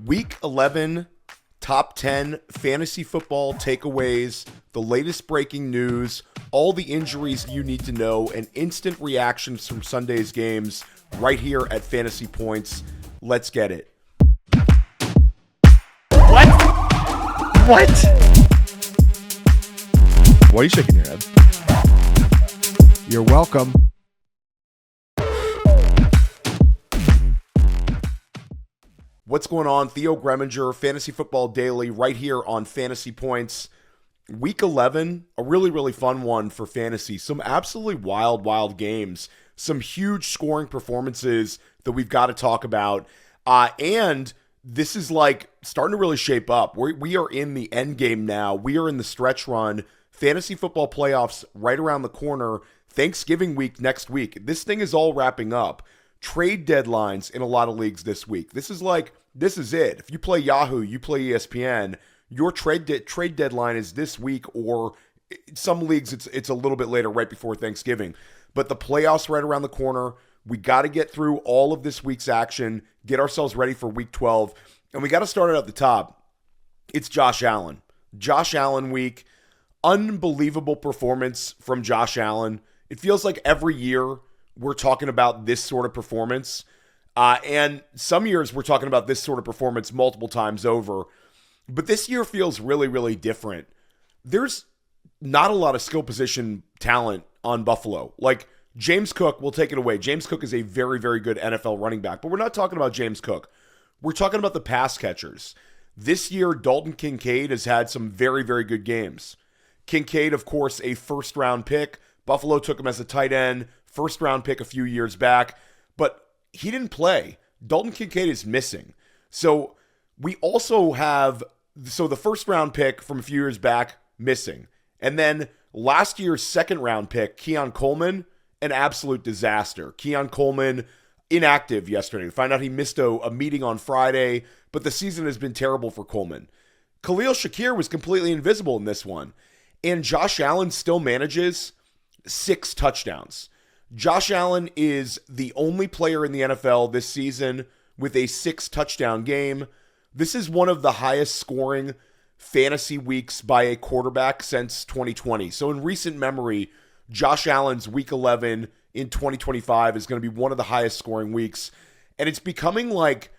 Week 11, top 10 fantasy football takeaways, the latest breaking news, all the injuries you need to know, and instant reactions from Sunday's games right here at Fantasy Points. Let's get it. What? Why are you shaking your head? You're welcome. What's going on? Theo Gremminger, Fantasy Football Daily, right here on Fantasy Points. Week 11, a really fun one for fantasy. Some absolutely wild games. Some huge scoring performances that we've got to talk about. And this is like starting to really shape up. We are in the end game now. We are in the stretch run. Fantasy football playoffs right around the corner. Thanksgiving week next week. This thing is all wrapping up. Trade deadlines in a lot of leagues this week. This is it. If you play Yahoo, you play ESPN, your trade deadline is this week, or some leagues it's a little bit later, right before Thanksgiving. But the playoffs right around the corner. We got to get through all of this week's action, get ourselves ready for week 12, and we got to start it at the top. It's Josh Allen. Josh Allen week. Unbelievable performance from Josh Allen. It feels like every year we're talking about this sort of performance. And some years we're talking about this sort of performance multiple times over. But this year feels really different. There's not a lot of skill position talent on Buffalo. Like James Cook, we'll take it away. James Cook is a very good NFL running back. But we're not talking about James Cook. We're talking about the pass catchers. This year, Dalton Kincaid has had some very good games. Kincaid, of course, a first-round pick. Buffalo took him as a tight end. First-round pick a few years back, but he didn't play. Dalton Kincaid is missing. So we also have, the first-round pick from a few years back, missing. And then last year's second-round pick, Keon Coleman, an absolute disaster. Keon Coleman, inactive yesterday. We find out he missed a meeting on Friday, but the season has been terrible for Coleman. Khalil Shakir was completely invisible in this one. And Josh Allen still manages 6 touchdowns. Josh Allen is the only player in the NFL this season with a 6-touchdown game. This is one of the highest scoring fantasy weeks by a quarterback since 2020. So in recent memory, Josh Allen's week 11 in 2025 is going to be one of the highest scoring weeks. And it's becoming like,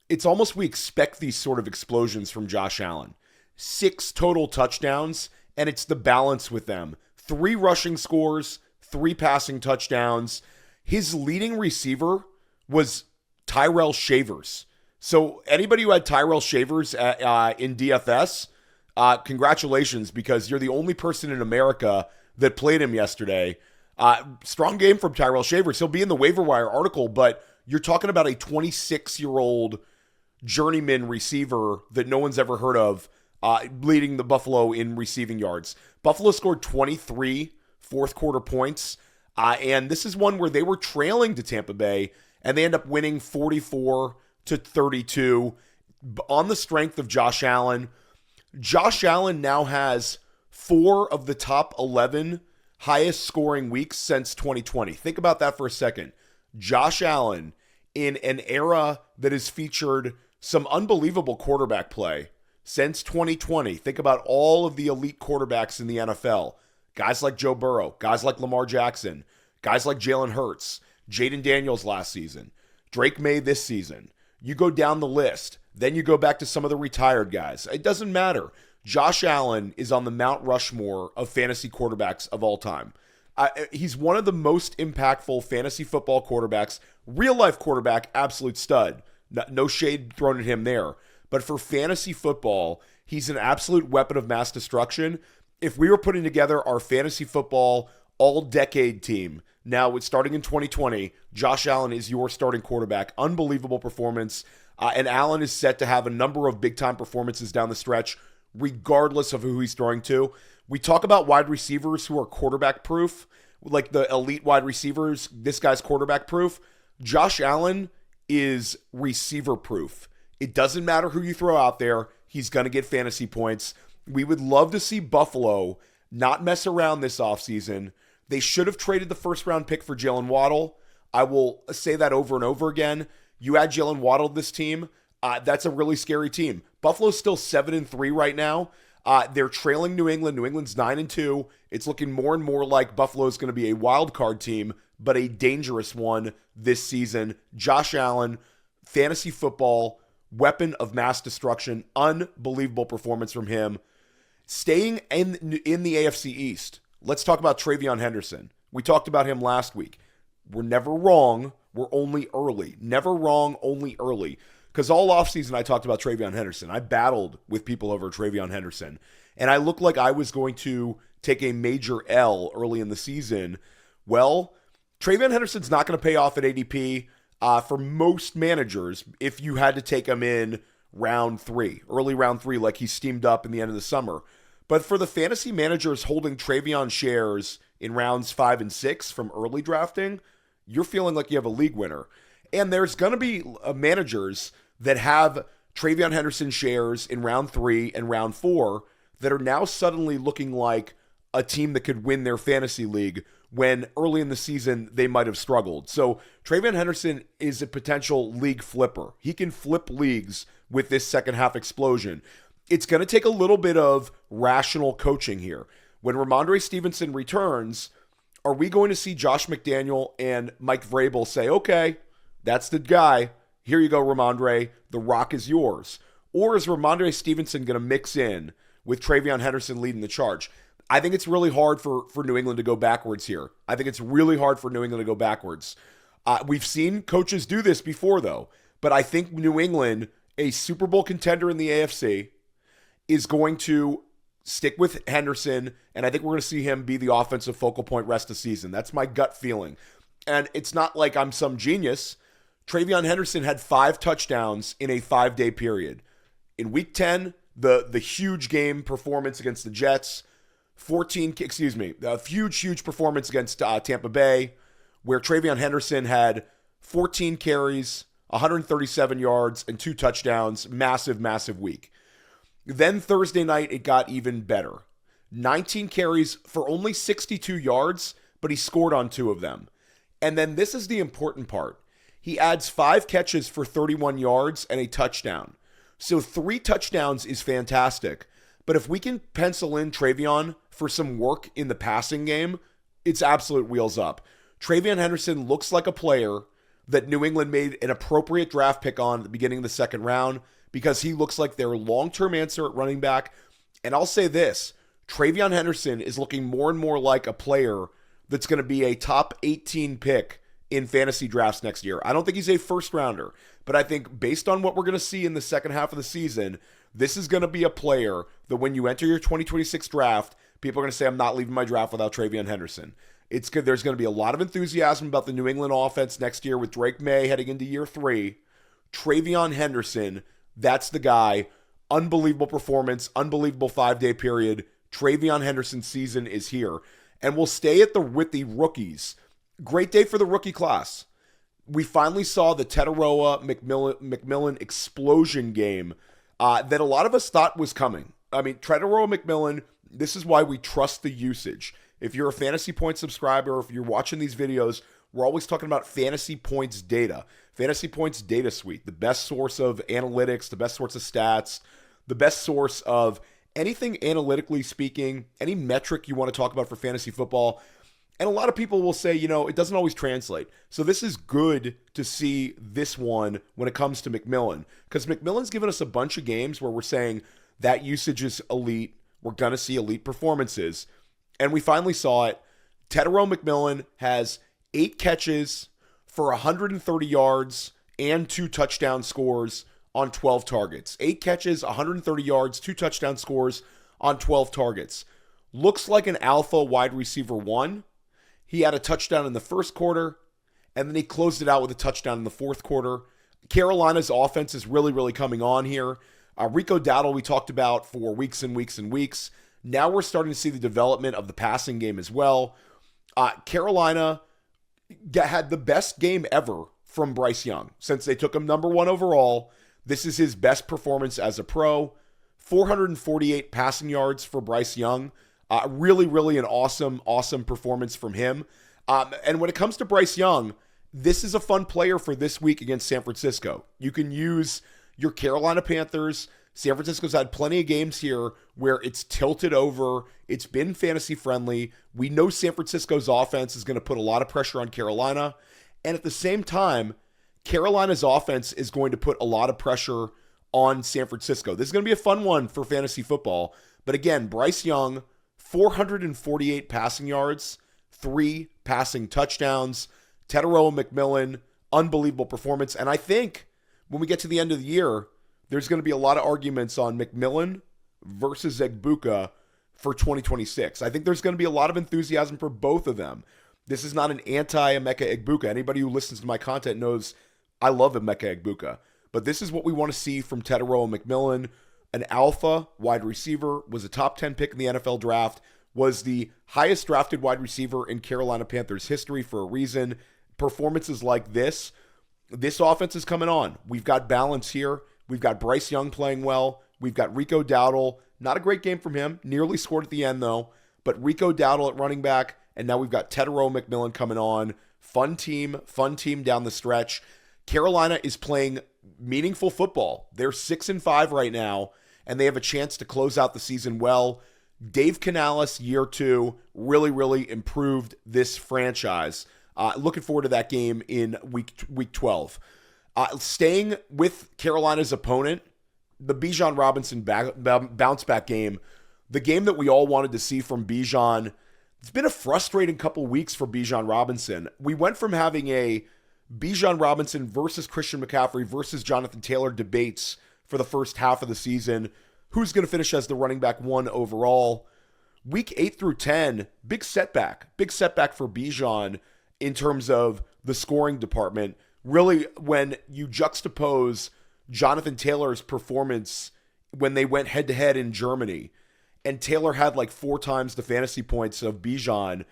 it's almost we expect these sort of explosions from Josh Allen. 6 total touchdowns, and it's the balance with them. 3 rushing scores, 3 passing touchdowns. His leading receiver was Tyrell Shavers. So anybody who had Tyrell Shavers in DFS, congratulations, because you're the only person in America that played him yesterday. Strong game from Tyrell Shavers. He'll be in the waiver wire article, but you're talking about a 26-year-old journeyman receiver that no one's ever heard of, leading the Buffalo in receiving yards. Buffalo scored 23 fourth quarter points, and this is one where they were trailing to Tampa Bay, and they end up winning 44-32 on the strength of Josh Allen. Josh Allen now has 4 of the top 11 highest scoring weeks since 2020. Think about that for a second. Josh Allen, in an era that has featured some unbelievable quarterback play since 2020. Think about all of the elite quarterbacks in the NFL. Guys like Joe Burrow, guys like Lamar Jackson, guys like Jalen Hurts, Jaden Daniels last season, Drake May this season. You go down the list. Then you go back to some of the retired guys. It doesn't matter. Josh Allen is on the Mount Rushmore of fantasy quarterbacks of all time. He's one of the most impactful fantasy football quarterbacks. Real life quarterback, absolute stud. No shade thrown at him there. But for fantasy football, he's an absolute weapon of mass destruction. If we were putting together our fantasy football all-decade team, now it's starting in 2020, Josh Allen is your starting quarterback. Unbelievable performance. And Allen is set to have a number of big-time performances down the stretch, regardless of who he's throwing to. We talk about wide receivers who are quarterback-proof, like the elite wide receivers. This guy's quarterback-proof. Josh Allen is receiver-proof. It doesn't matter who you throw out there. He's going to get fantasy points. We would love to see Buffalo not mess around this offseason. They should have traded the first-round pick for Jalen Waddle. I will say that over and over again. You add Jalen Waddle to this team, That's a really scary team. Buffalo's still 7-3 right now. They're trailing New England. New England's 9-2. It's looking more and more like Buffalo's going to be a wild card team, but a dangerous one this season. Josh Allen, fantasy football, weapon of mass destruction, unbelievable performance from him. Staying in the AFC East, let's talk about TreVeyon Henderson. We talked about him last week. We're never wrong. We're only early. Never wrong, only early. Because all offseason I talked about TreVeyon Henderson. I battled with people over TreVeyon Henderson. And I looked like I was going to take a major L early in the season. Well, TreVeyon Henderson's not going to pay off at ADP for most managers if you had to take him in round 3, early round 3, like he steamed up in the end of the summer. But for the fantasy managers holding TreVeyon shares in rounds 5 and 6 from early drafting, you're feeling like you have a league winner. And there's going to be managers that have TreVeyon Henderson shares in round 3 and round 4 that are now suddenly looking like a team that could win their fantasy league when early in the season they might have struggled. So TreVeyon Henderson is a potential league flipper. He can flip leagues with this second half explosion. It's going to take a little bit of rational coaching here. When Ramondre Stevenson returns, are we going to see Josh McDaniel and Mike Vrabel say, okay, that's the guy. Here you go, Ramondre. The rock is yours. Or is Ramondre Stevenson going to mix in with TreVeyon Henderson leading the charge? I think it's really hard for New England to go backwards here. I think it's really hard for New England to go backwards. We've seen coaches do this before, though. But I think New England, a Super Bowl contender in the AFC, is going to stick with Henderson, and I think we're going to see him be the offensive focal point rest of the season. That's my gut feeling. And it's not like I'm some genius. TreVeyon Henderson had 5 touchdowns in a 5-day period. In Week 10, the huge game performance against the Jets, a huge performance against Tampa Bay, where TreVeyon Henderson had 14 carries, 137 yards, and 2 touchdowns. Massive week. Then Thursday night, it got even better. 19 carries for only 62 yards, but he scored on 2 of them. And then this is the important part. He adds 5 catches for 31 yards and a touchdown. So 3 touchdowns is fantastic. But if we can pencil in TreVeyon for some work in the passing game, it's absolute wheels up. TreVeyon Henderson looks like a player that New England made an appropriate draft pick on at the beginning of the second round because he looks like their long-term answer at running back. And I'll say this, TreVeyon Henderson is looking more and more like a player that's going to be a top 18 pick in fantasy drafts next year. I don't think he's a first rounder, but I think based on what we're going to see in the second half of the season, this is going to be a player that when you enter your 2026 draft, people are going to say, I'm not leaving my draft without TreVeyon Henderson. It's good. There's going to be a lot of enthusiasm about the New England offense next year with Drake May heading into year 3. TreVeyon Henderson, that's the guy. Unbelievable performance, unbelievable 5-day period. TreVeyon Henderson's season is here. And we'll stay with the rookies. Great day for the rookie class. We finally saw the Tetairoa McMillan explosion game that a lot of us thought was coming. I mean, Tetairoa McMillan, this is why we trust the usage. If you're a Fantasy Points subscriber, if you're watching these videos, we're always talking about Fantasy Points data. Fantasy Points data suite, the best source of analytics, the best source of stats, the best source of anything analytically speaking, any metric you want to talk about for fantasy football. And a lot of people will say, it doesn't always translate. So this is good to see this one when it comes to McMillan, because McMillan's given us a bunch of games where we're saying that usage is elite. We're going to see elite performances. And we finally saw it. Tetairoa McMillan has 8 catches for 130 yards and 2 touchdown scores on 12 targets. 8 catches, 130 yards, 2 touchdown scores on 12 targets. Looks like an alpha wide receiver 1. He had a touchdown in the first quarter, and then he closed it out with a touchdown in the fourth quarter. Carolina's offense is really coming on here. Rico Dowdle we talked about for weeks and weeks. Now we're starting to see the development of the passing game as well. Carolina had the best game ever from Bryce Young. Since they took him number 1 overall, this is his best performance as a pro. 448 passing yards for Bryce Young. Really an awesome performance from him. And when it comes to Bryce Young, this is a fun player for this week against San Francisco. You can use Your Carolina Panthers, San Francisco's had plenty of games here where it's tilted over. It's been fantasy friendly. We know San Francisco's offense is going to put a lot of pressure on Carolina. And at the same time, Carolina's offense is going to put a lot of pressure on San Francisco. This is going to be a fun one for fantasy football. But again, Bryce Young, 448 passing yards, 3 passing touchdowns. Tetairoa McMillan, unbelievable performance. And I think when we get to the end of the year, there's going to be a lot of arguments on McMillan versus Egbuka for 2026. I think there's going to be a lot of enthusiasm for both of them. This is not an anti-Emeka Egbuka. Anybody who listens to my content knows I love Emeka Egbuka. But this is what we want to see from Tetairoa McMillan, an alpha wide receiver, was a top 10 pick in the NFL draft, was the highest drafted wide receiver in Carolina Panthers history for a reason. Performances like this offense is coming on. We've got balance here. We've got Bryce Young playing well. We've got Rico Dowdle. Not a great game from him. Nearly scored at the end, though. But Rico Dowdle at running back. And now we've got Tetairoa McMillan coming on. Fun team down the stretch. Carolina is playing meaningful football. They're 6-5 right now, and they have a chance to close out the season well. Dave Canales, year 2, really improved this franchise. Looking forward to that game in week 12. Staying with Carolina's opponent, the Bijan Robinson bounce back game, the game that we all wanted to see from Bijan. It's been a frustrating couple weeks for Bijan Robinson. We went from having a Bijan Robinson versus Christian McCaffrey versus Jonathan Taylor debates for the first half of the season. Who's going to finish as the running back 1 overall? Week 8 through 10, big setback for Bijan in terms of the scoring department. Really, when you juxtapose Jonathan Taylor's performance when they went head-to-head in Germany, and Taylor had like 4 times the fantasy points of Bijan,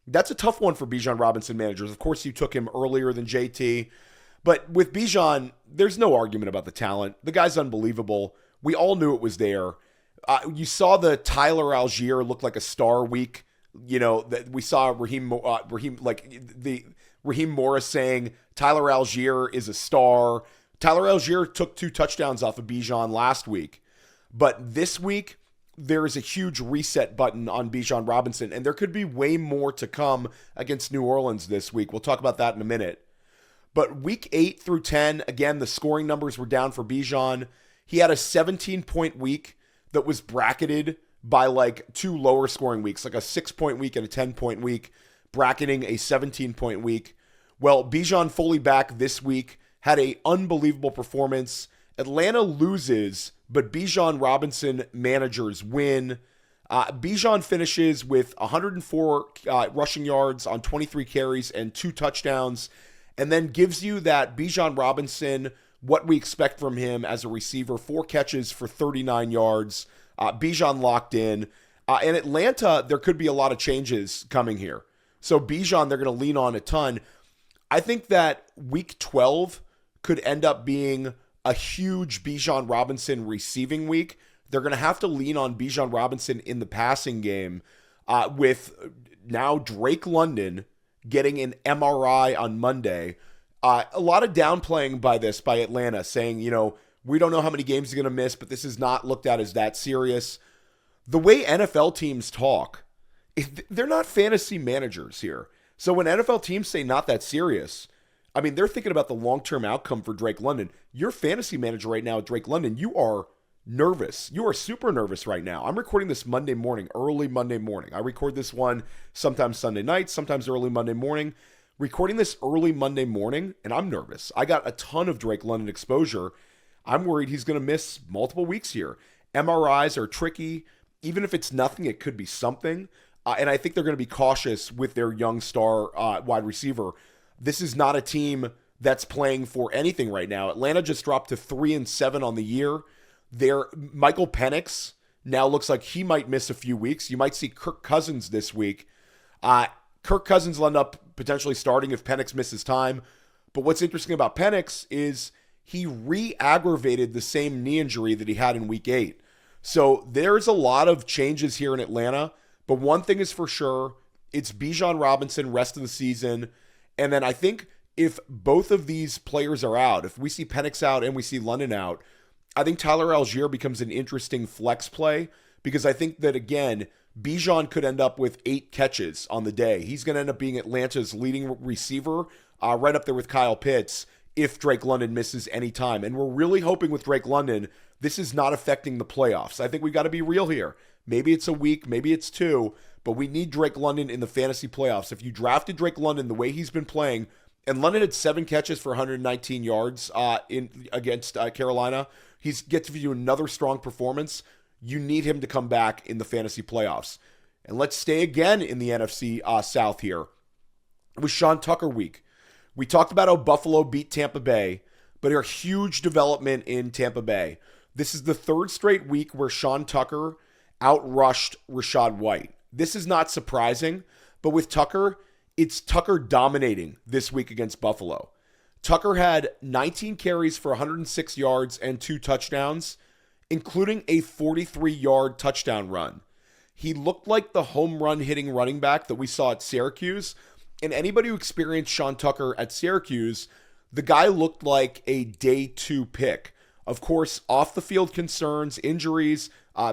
that's a tough one for Bijan Robinson managers. Of course, you took him earlier than JT, but with Bijan, there's no argument about the talent. The guy's unbelievable. We all knew it was there. You saw the Tyler Algier look like a star week. You know, that we saw Raheem Morris saying Tyler Algier is a star. Tyler Algier took 2 touchdowns off of Bijan last week. But this week, there is a huge reset button on Bijan Robinson, and there could be way more to come against New Orleans this week. We'll talk about that in a minute. But week 8 through 10, again, the scoring numbers were down for Bijan. He had a 17-point week that was bracketed by like 2 lower scoring weeks, like a 6-point week and a 10-point week, bracketing a 17-point week. Well, Bijan fully back this week, had an unbelievable performance. Atlanta loses, but Bijan Robinson managers win. Bijan finishes with 104 rushing yards on 23 carries and 2 touchdowns, and then gives you that Bijan Robinson, what we expect from him as a receiver, 4 catches for 39 yards. Bijan locked in. In Atlanta, there could be a lot of changes coming here. So Bijan, they're going to lean on a ton. I think that week 12 could end up being a huge Bijan Robinson receiving week. They're going to have to lean on Bijan Robinson in the passing game with now Drake London getting an MRI on Monday. A lot of downplaying by Atlanta, saying, you know, we don't know how many games he's going to miss, but this is not looked at as that serious. The way NFL teams talk, they're not fantasy managers here. So when NFL teams say not that serious, I mean, they're thinking about the long-term outcome for Drake London. Your fantasy manager right now, Drake London, you are nervous. You are super nervous right now. I'm recording this Monday morning, early Monday morning. I record this one sometimes Sunday night, sometimes early Monday morning. Recording this early Monday morning, and I'm nervous. I got a ton of Drake London exposure. I'm worried he's going to miss multiple weeks here. MRIs are tricky. Even if it's nothing, it could be something. And I think they're going to be cautious with their young star wide receiver. This is not a team that's playing for anything right now. Atlanta just dropped to 3-7 on the year. Their Michael Penix now looks like he might miss a few weeks. You might see Kirk Cousins this week. Kirk Cousins will end up potentially starting if Penix misses time. But what's interesting about Penix is he re-aggravated the same knee injury that he had in week 8. So there's a lot of changes here in Atlanta. But one thing is for sure, it's Bijan Robinson rest of the season. And then I think if both of these players are out, if we see Penix out and we see London out, I think Tyler Algier becomes an interesting flex play because I think that, again, Bijan could end up with 8 catches on the day. He's going to end up being Atlanta's leading receiver, right up there with Kyle Pitts, if Drake London misses any time. And we're really hoping with Drake London, this is not affecting the playoffs. I think we got to be real here. Maybe it's a week, maybe it's 2, but we need Drake London in the fantasy playoffs. If you drafted Drake London the way he's been playing, and London had 7 catches for 119 yards against Carolina, he gets you another strong performance. You need him to come back in the fantasy playoffs. And let's stay again in the NFC South here. It was Sean Tucker week. We talked about how Buffalo beat Tampa Bay, but a huge development in Tampa Bay. This is the 3rd straight week where Sean Tucker outrushed Rachaad White. This is not surprising, but with Tucker, it's Tucker dominating this week against Buffalo. Tucker had 19 carries for 106 yards and 2 touchdowns, including a 43-yard touchdown run. He looked like the home run hitting running back that we saw at Syracuse. And anybody who experienced Sean Tucker at Syracuse, the guy looked like a day 2 pick. Of course, off the field concerns, injuries,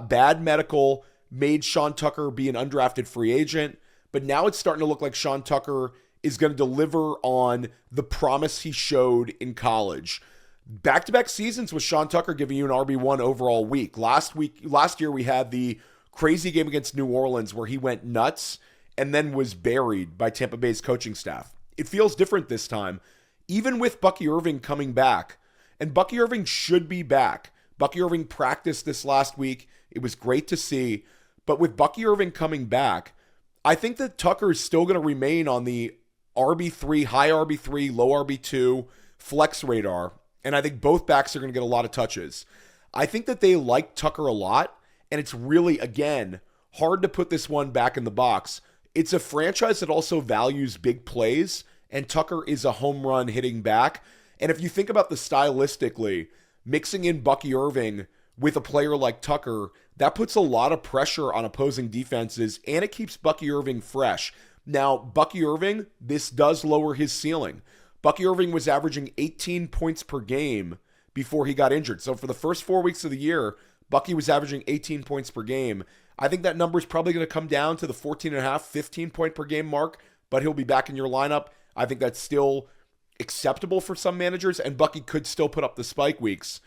bad medical made Sean Tucker be an undrafted free agent. But now it's starting to look like Sean Tucker is going to deliver on the promise he showed in college. Back-to-back seasons with Sean Tucker giving you an RB1 overall week. Last year we had the crazy game against New Orleans where he went nuts and then was buried by Tampa Bay's coaching staff. It feels different this time, even with Bucky Irving coming back. And Bucky Irving should be back. Bucky Irving practiced this last week. It was great to see. But with Bucky Irving coming back, I think that Tucker is still going to remain on the RB3, high RB3, low RB2 flex radar. And I think both backs are going to get a lot of touches. I think that they like Tucker a lot. And it's really, again, hard to put this one back in the box. It's a franchise that also values big plays. And Tucker is a home run hitting back. And if you think about the stylistically, mixing in Bucky Irving with a player like Tucker, that puts a lot of pressure on opposing defenses, and it keeps Bucky Irving fresh. Now, Bucky Irving, this does lower his ceiling. Bucky Irving was averaging 18 points per game before he got injured. So for the first 4 weeks of the year, Bucky was averaging 18 points per game. I think that number is probably going to come down to the 14.5, 15 point per game mark, but he'll be back in your lineup. I think that's still acceptable for some managers, and Bucky could still put up the spike weeks.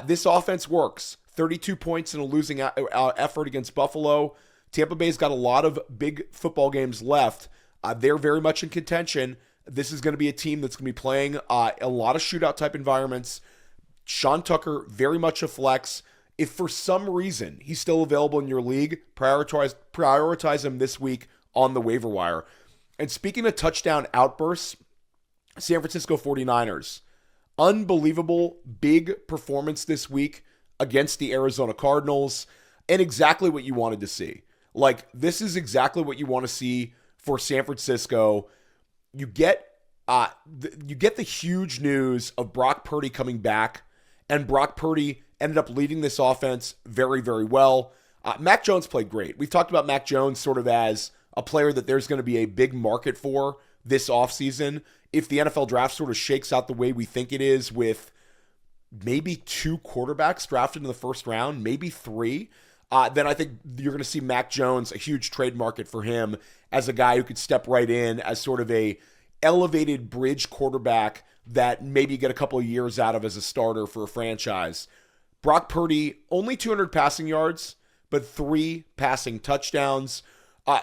This offense works. 32 points in a losing effort against Buffalo. Tampa Bay's got a lot of big football games left. They're very much in contention. This is going to be a team that's going to be playing a lot of shootout type environments. Sean Tucker, very much a flex. If for some reason he's still available in your league, prioritize him this week on the waiver wire. And speaking of touchdown outbursts, San Francisco 49ers. Unbelievable big performance this week against the Arizona Cardinals, and exactly what you wanted to see. Like, this is exactly what you want to see for San Francisco. You get the huge news of Brock Purdy coming back, and Brock Purdy ended up leading this offense very, very well. Mac Jones played great. We've talked about Mac Jones sort of as a player that there's going to be a big market for this offseason. If the NFL draft sort of shakes out the way we think it is, with maybe 2 quarterbacks drafted in the first round, maybe 3, then I think you're going to see Mac Jones, a huge trade market for him as a guy who could step right in as sort of a elevated bridge quarterback that maybe get a couple of years out of as a starter for a franchise. Brock Purdy, only 200 passing yards, but 3 passing touchdowns.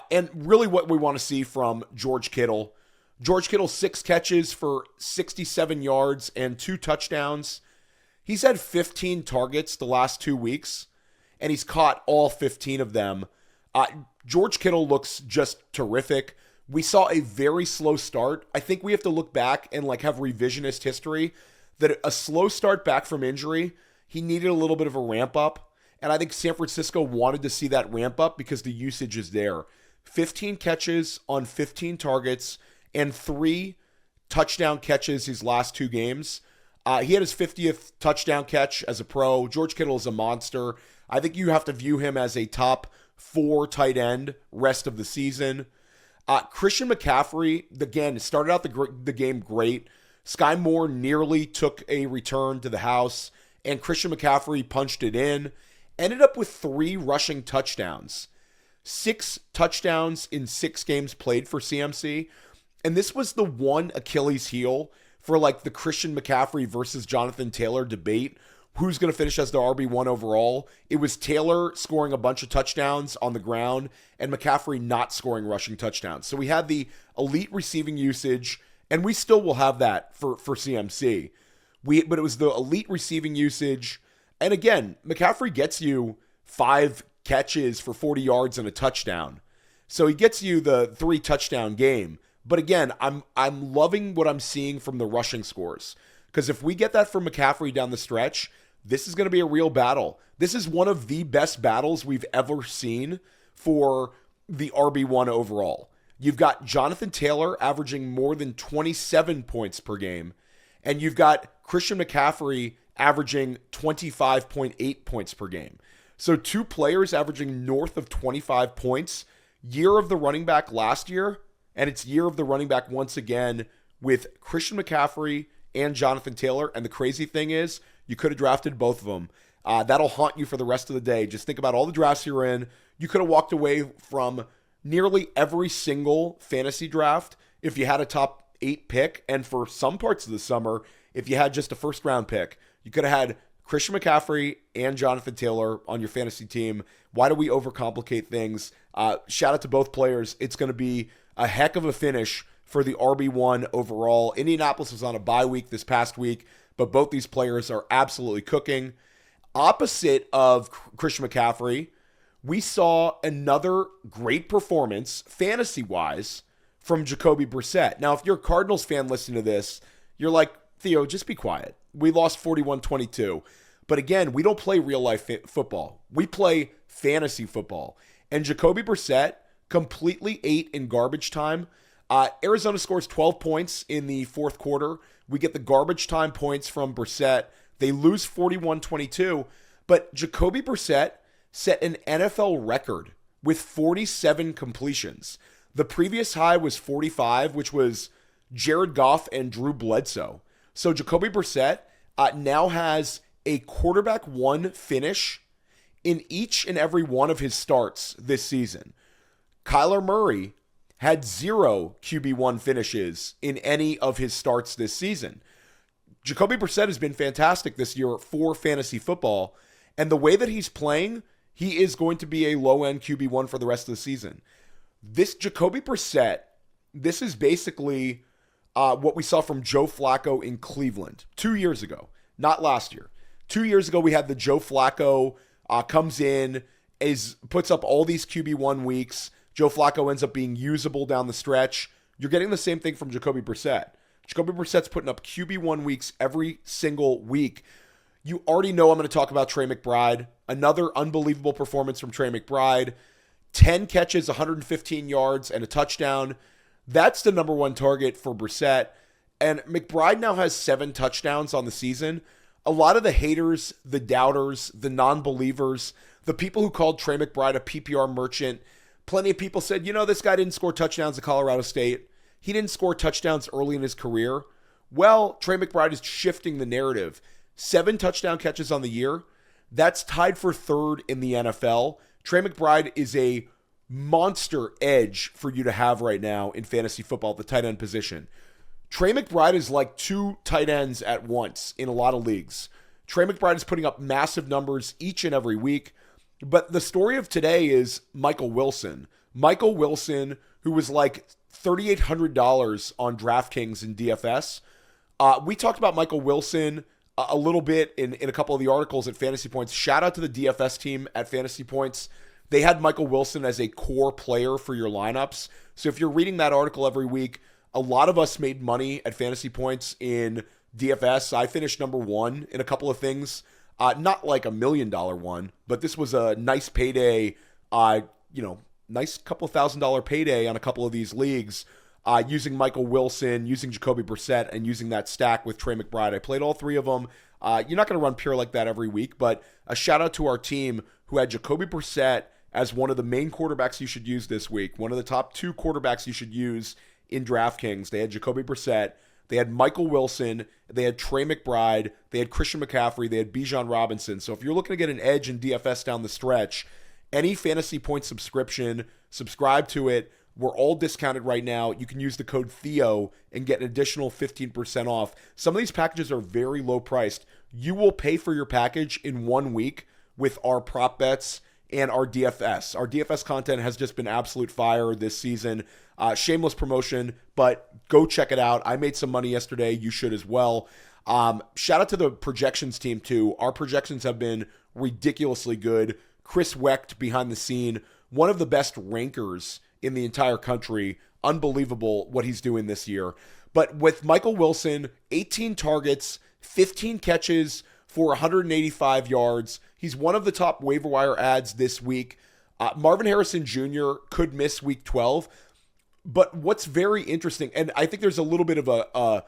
And really what we want to see from George Kittle. George Kittle, 6 catches for 67 yards and 2 touchdowns. He's had 15 targets the last 2 weeks, and he's caught all 15 of them. George Kittle looks just terrific. We saw a very slow start. I think we have to look back and have revisionist history that a slow start back from injury, he needed a little bit of a ramp up. And I think San Francisco wanted to see that ramp up because the usage is there. 15 catches on 15 targets and 3 touchdown catches his last 2 games. He had his 50th touchdown catch as a pro. George Kittle is a monster. I think you have to view him as a top 4 tight end rest of the season. Christian McCaffrey, again, started out the game great. Sky Moore nearly took a return to the house. and Christian McCaffrey punched it in. Ended up with 3 rushing touchdowns. 6 touchdowns in 6 games played for CMC. And this was the one Achilles heel for like the Christian McCaffrey versus Jonathan Taylor debate. Who's going to finish as the RB1 overall? It was Taylor scoring a bunch of touchdowns on the ground and McCaffrey not scoring rushing touchdowns. So we had the elite receiving usage, and we still will have that for CMC. But it was the elite receiving usage. And again, McCaffrey gets you 5 catches for 40 yards and a touchdown. So he gets you the 3 touchdown game. But again, I'm loving what I'm seeing from the rushing scores. Because if we get that from McCaffrey down the stretch, this is going to be a real battle. This is one of the best battles we've ever seen for the RB1 overall. You've got Jonathan Taylor averaging more than 27 points per game. And you've got Christian McCaffrey averaging 25.8 points per game. So 2 players averaging north of 25 points. Year of the running back last year, and it's year of the running back once again with Christian McCaffrey and Jonathan Taylor. And the crazy thing is, you could have drafted both of them. That'll haunt you for the rest of the day. Just think about all the drafts you're in. You could have walked away from nearly every single fantasy draft if you had a top 8 pick. And for some parts of the summer, if you had just a first round pick, you could have had Christian McCaffrey and Jonathan Taylor on your fantasy team. Why do we overcomplicate things? Shout out to both players. It's going to be a heck of a finish for the RB1 overall. Indianapolis was on a bye week this past week, but both these players are absolutely cooking. Opposite of Christian McCaffrey, we saw another great performance, fantasy-wise, from Jacoby Brissett. Now, if you're a Cardinals fan listening to this, you're like, Theo, just be quiet. We lost 41-22. But again, we don't play real-life football. We play fantasy football. And Jacoby Brissett completely ate in garbage time. Arizona scores 12 points in the fourth quarter. We get the garbage time points from Brissett. They lose 41-22. But Jacoby Brissett set an NFL record with 47 completions. The previous high was 45, which was Jared Goff and Drew Bledsoe. So Jacoby Brissett now has a quarterback 1 finish in each and every one of his starts this season. Kyler Murray had 0 QB1 finishes in any of his starts this season. Jacoby Brissett has been fantastic this year for fantasy football, and the way that he's playing, he is going to be a low-end QB1 for the rest of the season. This Jacoby Brissett, this is basically what we saw from Joe Flacco in Cleveland 2 years ago, not last year. 2 years ago, we had the Joe Flacco comes in, puts up all these QB1 weeks. Joe Flacco ends up being usable down the stretch. You're getting the same thing from Jacoby Brissett. Jacoby Brissett's putting up QB1 weeks every single week. You already know I'm going to talk about Trey McBride. Another unbelievable performance from Trey McBride. 10 catches, 115 yards, and a touchdown. That's the number 1 target for Brissett. And McBride now has 7 touchdowns on the season. A lot of the haters, the doubters, the non-believers, the people who called Trey McBride a PPR merchant, plenty of people said, this guy didn't score touchdowns at Colorado State. He didn't score touchdowns early in his career. Well, Trey McBride is shifting the narrative. 7 touchdown catches on the year. That's tied for 3rd in the NFL. Trey McBride is a monster edge for you to have right now in fantasy football at the tight end position. Trey McBride is like 2 tight ends at once in a lot of leagues. Trey McBride is putting up massive numbers each and every week. But the story of today is Michael Wilson. Michael Wilson, who was like $3,800 on DraftKings and DFS. We talked about Michael Wilson a little bit in a couple of the articles at Fantasy Points. Shout out to the DFS team at Fantasy Points. They had Michael Wilson as a core player for your lineups. So if you're reading that article every week, a lot of us made money at Fantasy Points in DFS. I finished number 1 in a couple of things. Not like $1 million one, but this was a nice payday, nice couple of $1,000 payday on a couple of these leagues, using Michael Wilson, using Jacoby Brissett, and using that stack with Trey McBride. I played all 3 of them. You're not going to run pure like that every week, but a shout out to our team who had Jacoby Brissett as one of the main quarterbacks you should use this week. One of the top 2 quarterbacks you should use in DraftKings. They had Jacoby Brissett. They had Michael Wilson, they had Trey McBride, they had Christian McCaffrey, they had Bijan Robinson. So if you're looking to get an edge in DFS down the stretch, any Fantasy Point subscription, subscribe to it. We're all discounted right now. You can use the code Theo and get an additional 15% off. Some of these packages are very low priced. You will pay for your package in 1 week with our prop bets and our DFS. Our DFS content has just been absolute fire this season. Shameless promotion, but go check it out. I made some money yesterday. You should as well. Shout out to the projections team too. Our projections have been ridiculously good. Chris Wecht behind the scene, one of the best rankers in the entire country. Unbelievable what he's doing this year. But with Michael Wilson, 18 targets, 15 catches for 185 yards. He's one of the top waiver wire ads this week. Marvin Harrison Jr. could miss week 12. But what's very interesting, and I think there's a little bit of a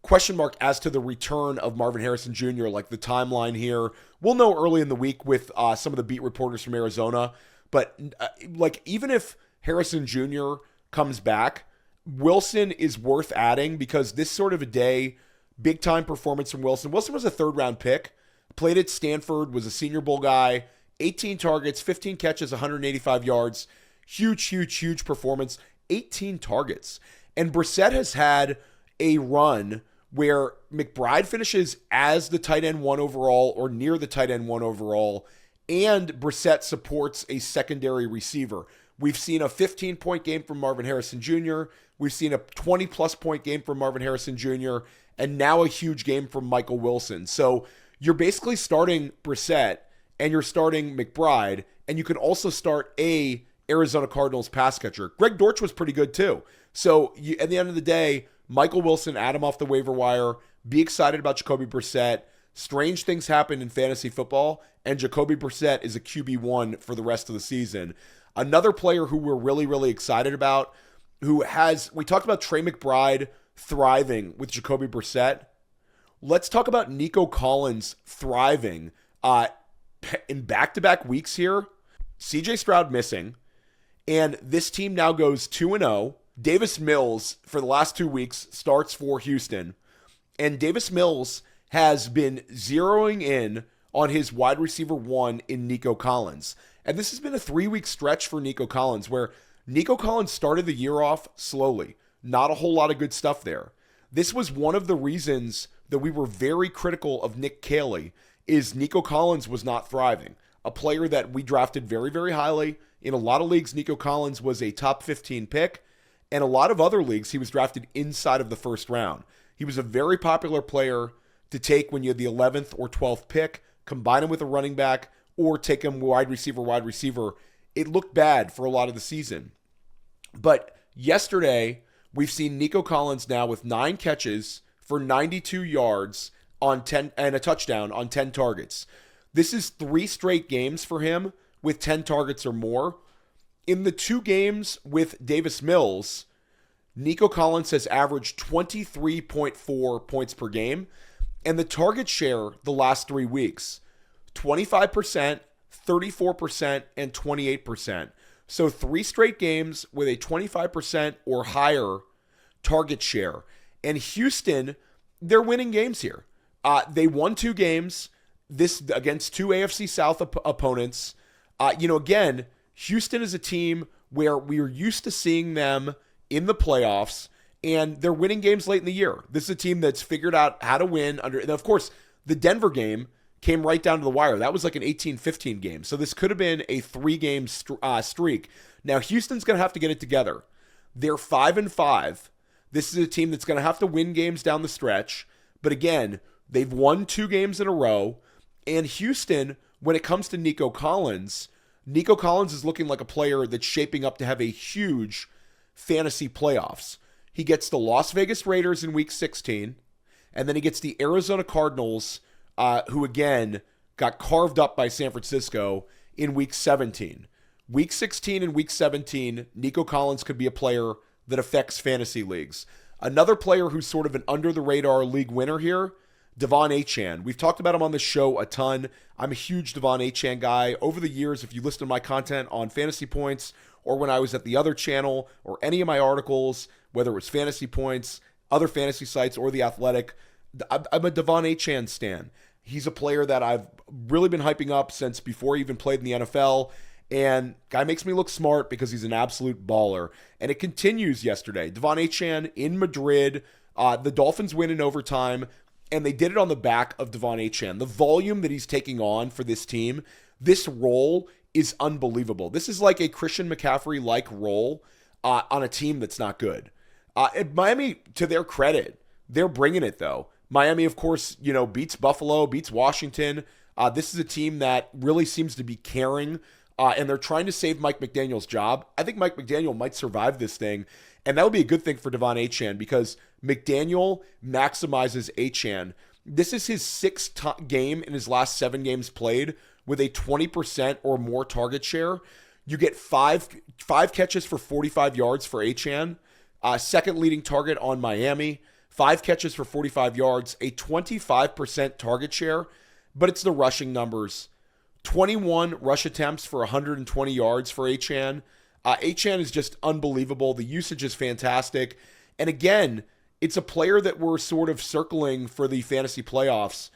question mark as to the return of Marvin Harrison Jr., like the timeline here. We'll know early in the week with some of the beat reporters from Arizona. But like even if Harrison Jr. comes back, Wilson is worth adding because this sort of a day, big time performance from Wilson. Wilson was a 3rd-round pick, played at Stanford, was a Senior Bowl guy, 18 targets, 15 catches, 185 yards. Huge performance, 18 targets. And Brissett has had a run where McBride finishes as the tight end 1 overall or near the tight end 1 overall, and Brissett supports a secondary receiver. We've seen a 15-point game from Marvin Harrison Jr., we've seen a 20-plus point game from Marvin Harrison Jr., and now a huge game from Michael Wilson. So you're basically starting Brissett, and you're starting McBride, and you can also start a Arizona Cardinals pass catcher. Greg Dortch was pretty good too. So at the end of the day, Michael Wilson, add him off the waiver wire. Be excited about Jacoby Brissett. Strange things happen in fantasy football, and Jacoby Brissett is a QB1 for the rest of the season. Another player who we're really excited about, we talked about Trey McBride thriving with Jacoby Brissett. Let's talk about Nico Collins thriving in back-to-back weeks here. CJ Stroud missing, and this team now goes 2-0. Davis Mills, for the last 2 weeks, starts for Houston. And Davis Mills has been zeroing in on his wide receiver 1 in Nico Collins. And this has been a 3-week stretch for Nico Collins where Nico Collins started the year off slowly. Not a whole lot of good stuff there. This was one of the reasons that we were very critical of Nick Caley, is Nico Collins was not thriving. A player that we drafted very highly. In a lot of leagues, Nico Collins was a top 15 pick. And a lot of other leagues, he was drafted inside of the 1st round. He was a very popular player to take when you had the 11th or 12th pick, combine him with a running back, or take him wide receiver. It looked bad for a lot of the season. But yesterday, we've seen Nico Collins now with 9 catches for 92 yards on 10 and a touchdown on 10 targets. This is 3 straight games for him with 10 targets or more. In the 2 games with Davis Mills, Nico Collins has averaged 23.4 points per game, and the target share the last 3 weeks, 25%, 34%, and 28%. So 3 straight games with a 25% or higher target share. And Houston, they're winning games here. They won 2 games this against 2 AFC South opponents. Again, Houston is a team where we are used to seeing them in the playoffs, and they're winning games late in the year. This is a team that's figured out how to win and of course, the Denver game came right down to the wire. That was like an 18-15 game. So this could have been a 3-game streak. Now, Houston's going to have to get it together. They're 5-5. This is a team that's going to have to win games down the stretch. But again, they've won 2 games in a row. And Houston, when it comes to Nico Collins is looking like a player that's shaping up to have a huge fantasy playoffs. He gets the Las Vegas Raiders in week 16, and then he gets the Arizona Cardinals, who again got carved up by San Francisco in week 17. Week 16 and week 17, Nico Collins could be a player that affects fantasy leagues. Another player who's sort of an under-the-radar league winner here, Devon Achane. We've talked about him on the show a ton. I'm a huge Devon Achane guy. Over the years, if you listen to my content on Fantasy Points or when I was at the other channel or any of my articles, whether it was Fantasy Points, other fantasy sites or The Athletic. I'm a Devon Achane stan. He's a player that I've really been hyping up since before he even played in the NFL. And guy makes me look smart because he's an absolute baller. And it continues yesterday. Devon Achane in Madrid. The Dolphins win in overtime. And they did it on the back of Devon Achane. The volume that he's taking on for this team, this role is unbelievable. This is like a Christian McCaffrey-like role on a team that's not good. And Miami, to their credit, they're bringing it though. Miami, of course, beats Buffalo, beats Washington. This is a team that really seems to be caring, and they're trying to save Mike McDaniel's job. I think Mike McDaniel might survive this thing, and that would be a good thing for Devon Achane because McDaniel maximizes Achane. This is his sixth game in his last 7 games played with a 20% or more target share. You get five catches for 45 yards for Achane, second leading target on Miami, 5 catches for 45 yards, a 25% target share, but it's the rushing numbers. 21 rush attempts for 120 yards for Achane. Achane is just unbelievable. The usage is fantastic. And again, it's a player that we're sort of circling for the fantasy playoffs.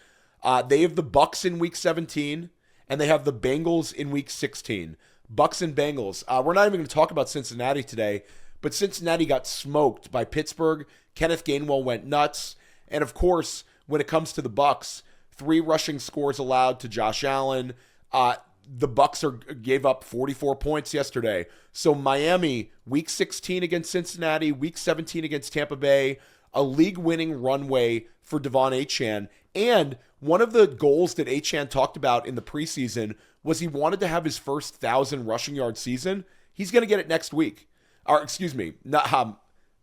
They have the Bucs in week 17, and they have the Bengals in week 16. Bucs and Bengals. We're not even going to talk about Cincinnati today, but Cincinnati got smoked by Pittsburgh. Kenneth Gainwell went nuts. And of course, when it comes to the Bucs, 3 rushing scores allowed to Josh Allen. The Bucs gave up 44 points yesterday. So Miami, week 16 against Cincinnati, week 17 against Tampa Bay, a league-winning runway for Devon Achane. And one of the goals that Achane talked about in the preseason was he wanted to have his first 1,000 rushing yard season. He's going to get it next week.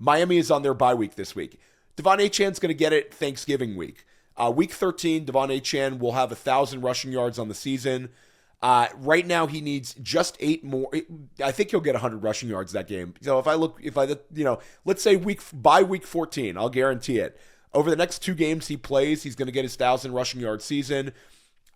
Miami is on their bye week this week. Devon Achane's going to get it Thanksgiving week. Week 13, Devon Achane will have 1,000 rushing yards on the season. Right now, he needs just 8 more. I think he'll get 100 rushing yards that game. So let's say by week 14, I'll guarantee it. Over the next 2 games he plays, he's going to get his 1,000 rushing yard season.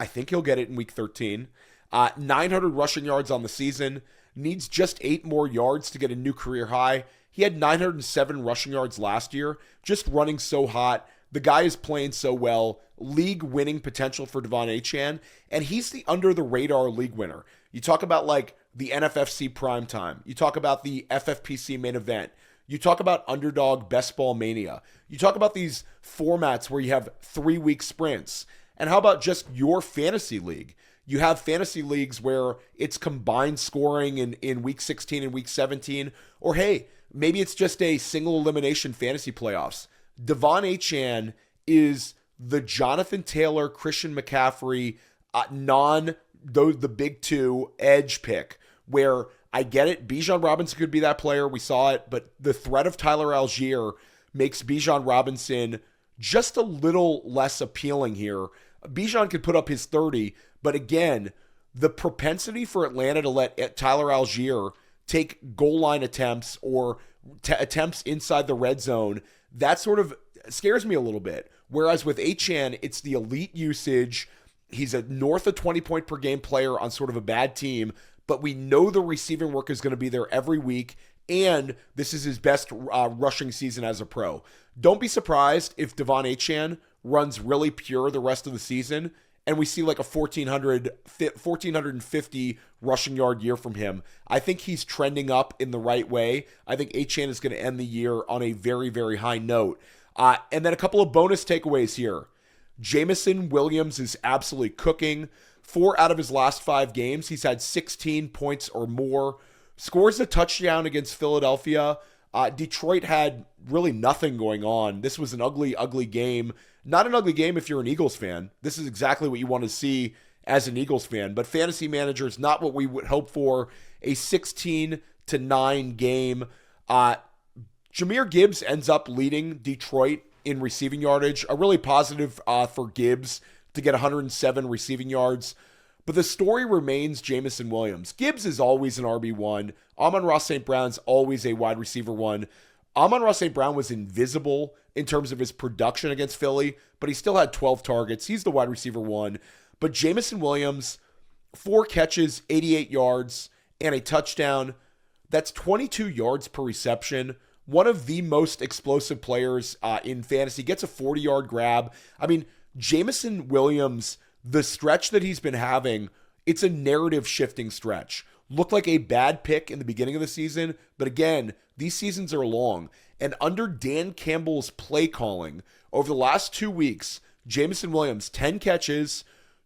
I think he'll get it in week 13. 900 rushing yards on the season. Needs just 8 more yards to get a new career high. He had 907 rushing yards last year, just running so hot. The guy is playing so well. League-winning potential for Devon Achane, and he's the under-the-radar league winner. You talk about like the NFFC primetime. You talk about the FFPC main event. You talk about underdog best ball mania. You talk about these formats where you have 3-week sprints. And how about just your fantasy league? You have fantasy leagues where it's combined scoring in week 16 and week 17. Or hey, maybe it's just a single elimination fantasy playoffs. Devon Achane is the Jonathan Taylor, Christian McCaffrey, the big 2 edge pick, where I get it. Bijan Robinson could be that player. We saw it, but the threat of Tyler Algier makes Bijan Robinson just a little less appealing here. Bijan could put up his 30, but again, the propensity for Atlanta to let Tyler Algier take goal line attempts or attempts inside the red zone, that sort of scares me a little bit. Whereas with Achane, it's the elite usage. He's a north of 20 point per game player on sort of a bad team, but we know the receiving work is going to be there every week, and this is his best rushing season as a pro. Don't be surprised if Devon Achane runs really pure the rest of the season, and we see like a 1,450 rushing yard year from him. I think he's trending up in the right way. I think Achane is going to end the year on a very, very high note. And then a couple of bonus takeaways here. Jameson Williams is absolutely cooking. 4 out of his last 5 games, he's had 16 points or more. Scores a touchdown against Philadelphia. Detroit had really nothing going on. This was an ugly, ugly game. Not an ugly game if you're an Eagles fan. This is exactly what you want to see as an Eagles fan. But fantasy managers, not what we would hope for. A 16-9 game. Jahmyr Gibbs ends up leading Detroit in receiving yardage. A really positive for Gibbs to get 107 receiving yards. But the story remains Jameson Williams. Gibbs is always an RB1. Amon-Ra St. Brown's always a wide receiver 1. Amon-Ra St. Brown was invisible in terms of his production against Philly, but he still had 12 targets. He's the wide receiver 1. But Jameson Williams, 4 catches, 88 yards, and a touchdown. That's 22 yards per reception, one of the most explosive players in fantasy, gets a 40-yard grab. I mean, Jameson Williams, the stretch that he's been having, it's a narrative-shifting stretch. Looked like a bad pick in the beginning of the season, but again, these seasons are long. And under Dan Campbell's play calling, over the last 2 weeks, Jameson Williams, 10 catches,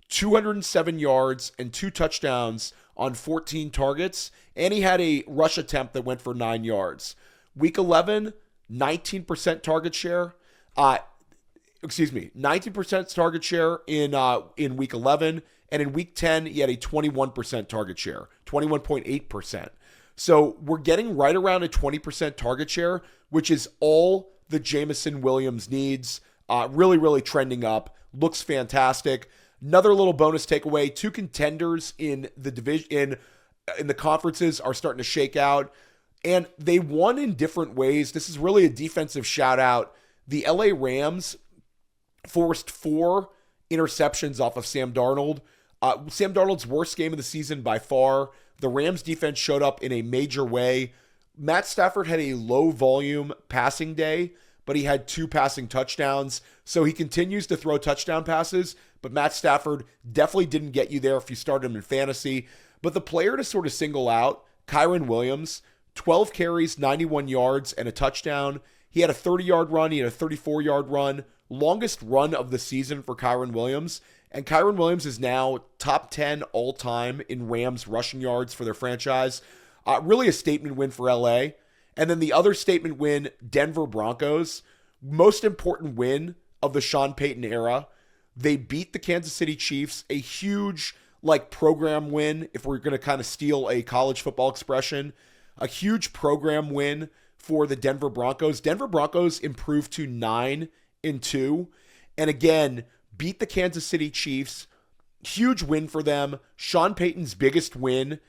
207 yards, and 2 touchdowns on 14 targets, and he had a rush attempt that went for 9 yards. Week 11, 19% target share. 19% target share in week 11, and in week 10, he had a 21% target share, 21.8%. So we're getting right around a 20% target share, which is all that Jameson Williams needs. Really trending up. Looks fantastic. Another little bonus takeaway: 2 contenders in the division in the conferences are starting to shake out, and they won in different ways. This is really a defensive shout out. The LA Rams forced 4 interceptions off of Sam Darnold. Sam Darnold's worst game of the season by far. The Rams defense showed up in a major way. Matt Stafford had a low volume passing day, but he had 2 passing touchdowns. So he continues to throw touchdown passes, but Matt Stafford definitely didn't get you there if you started him in fantasy. But the player to sort of single out, Kyren Williams, 12 carries, 91 yards, and a touchdown. He had a 30-yard run. He had a 34-yard run. Longest run of the season for Kyren Williams. And Kyren Williams is now top 10 all-time in Rams rushing yards for their franchise. Really a statement win for LA. And then the other statement win, Denver Broncos. Most important win of the Sean Payton era. They beat the Kansas City Chiefs. A huge program win, if we're going to kind of steal a college football expression. A huge program win for the Denver Broncos. Denver Broncos improved to 9-2. And again, beat the Kansas City Chiefs. Huge win for them. Sean Payton's biggest win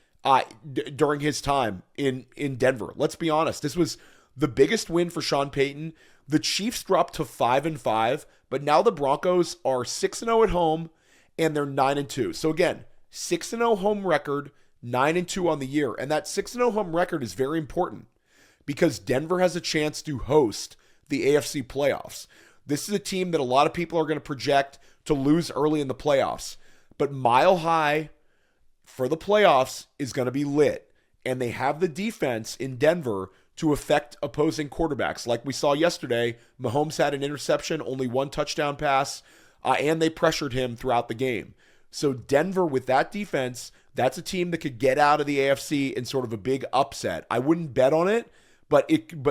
during his time in Denver. Let's be honest. This was the biggest win for Sean Payton. The Chiefs dropped to 5-5, but now the Broncos are 6-0 at home, and they're 9-2. So again, 6-0 home record, 9-2 on the year. And that 6-0 home record is very important because Denver has a chance to host the AFC playoffs. This is a team that a lot of people are going to project to lose early in the playoffs. But Mile High for the playoffs is going to be lit. And they have the defense in Denver to affect opposing quarterbacks. Like we saw yesterday, Mahomes had an interception, only 1 touchdown pass, and they pressured him throughout the game. So Denver, with that defense, that's a team that could get out of the AFC in sort of a big upset. I wouldn't bet on it, but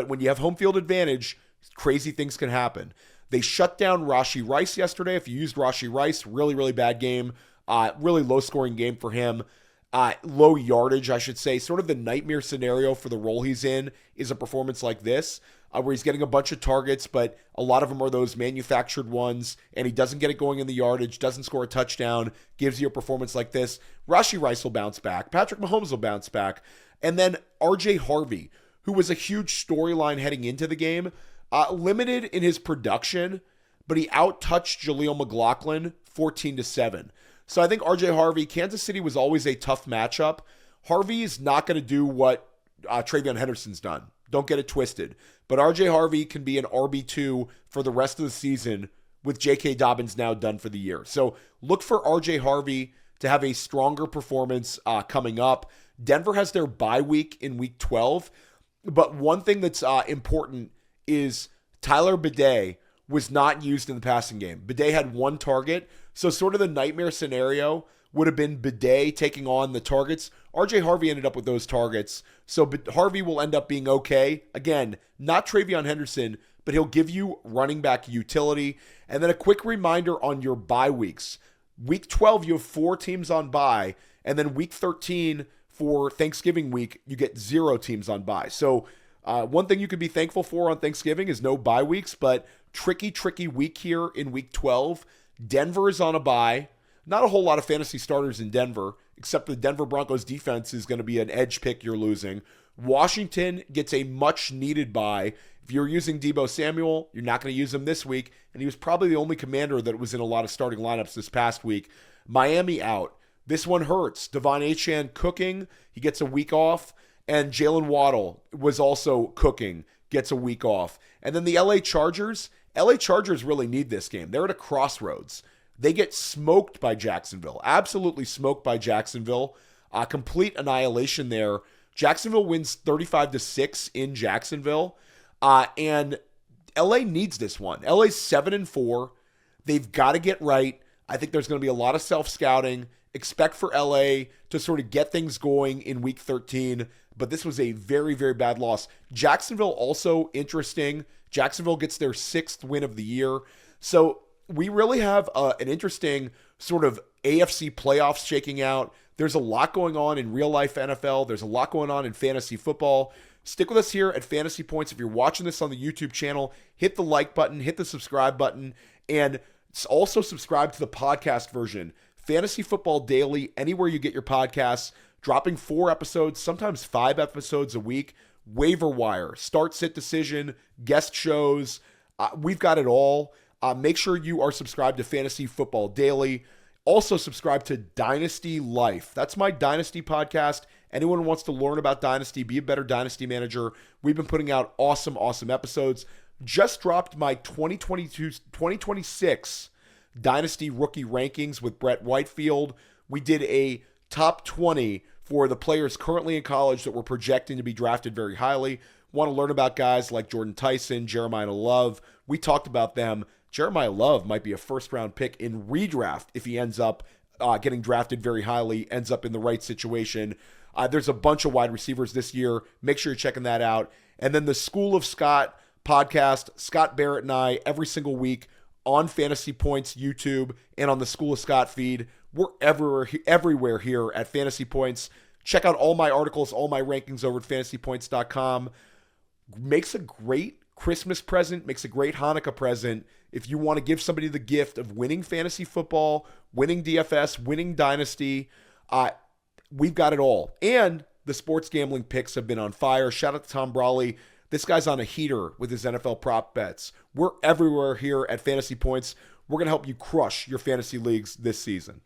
when you have home field advantage, crazy things can happen. They shut down Rashee Rice yesterday. If you used Rashee Rice, really bad game. Really low-scoring game for him. Low yardage, I should say. Sort of the nightmare scenario for the role he's in is a performance like this, where he's getting a bunch of targets, but a lot of them are those manufactured ones, and he doesn't get it going in the yardage, doesn't score a touchdown, gives you a performance like this. Rashee Rice will bounce back. Patrick Mahomes will bounce back. And then RJ Harvey, who was a huge storyline heading into the game, limited in his production, but he out-touched Jaleel McLaughlin 14-7. So I think RJ Harvey, Kansas City was always a tough matchup. Harvey is not going to do what TreVeyon Henderson's done. Don't get it twisted. But RJ Harvey can be an RB2 for the rest of the season with J.K. Dobbins now done for the year. So look for RJ Harvey to have a stronger performance coming up. Denver has their bye week in week 12. But one thing that's important is Tyler Bidet was not used in the passing game. Bidet had 1 target. So sort of the nightmare scenario would have been Bidet taking on the targets. RJ Harvey ended up with those targets. So Harvey will end up being okay. Again, not TreVeyon Henderson, but he'll give you running back utility. And then a quick reminder on your bye weeks. Week 12, you have 4 teams on bye. And then week 13 for Thanksgiving week, you get 0 teams on bye. So one thing you could be thankful for on Thanksgiving is no bye weeks, but tricky week here in week 12. Denver is on a bye. Not a whole lot of fantasy starters in Denver, except the Denver Broncos defense is going to be an edge pick you're losing. Washington gets a much-needed bye. If you're using Deebo Samuel, you're not going to use him this week, and he was probably the only commander that was in a lot of starting lineups this past week. Miami out. This one hurts. Devon Achane cooking. He gets a week off, and Jalen Waddle was also cooking. gets a week off. And then the LA Chargers really need this game. They're at a crossroads. They get smoked by Jacksonville, absolutely smoked by Jacksonville. Complete annihilation there. Jacksonville wins 35-6 in Jacksonville. And LA needs this one. LA's 7-4. They've got to get right. I think there's going to be a lot of self-scouting. Expect for LA to sort of get things going in week 13. But this was a very, very bad loss. Jacksonville also interesting. Jacksonville gets their 6th win of the year. So we really have an interesting sort of AFC playoffs shaking out. There's a lot going on in real life NFL. There's a lot going on in fantasy football. Stick with us here at Fantasy Points. If you're watching this on the YouTube channel, hit the like button, hit the subscribe button, and also subscribe to the podcast version. Fantasy Football Daily, anywhere you get your podcasts, dropping 4 episodes, sometimes 5 episodes a week. Waiver wire, start, sit, decision, guest shows. We've got it all. Make sure you are subscribed to Fantasy Football Daily. Also subscribe to Dynasty Life. That's my Dynasty podcast. Anyone who wants to learn about Dynasty, be a better Dynasty manager, we've been putting out awesome episodes. Just dropped my 2026 Dynasty rookie rankings with Brett Whitefield. We did a top 20 for the players currently in college that we're projecting to be drafted very highly. Want to learn about guys like Jordan Tyson, Jeremiah Love. We talked about them. Jeremiah Love might be a first-round pick in redraft if he ends up getting drafted very highly, ends up in the right situation. There's a bunch of wide receivers this year. Make sure you're checking that out. And then the School of Scott podcast, Scott Barrett and I, every single week on Fantasy Points YouTube and on the School of Scott feed. We're everywhere here at Fantasy Points. Check out all my articles, all my rankings over at fantasypoints.com. Makes a great Christmas present, makes a great Hanukkah present. If you want to give somebody the gift of winning fantasy football, winning DFS, winning Dynasty, we've got it all. And the sports gambling picks have been on fire. Shout out to Tom Brawley. This guy's on a heater with his NFL prop bets. We're everywhere here at Fantasy Points. We're going to help you crush your fantasy leagues this season.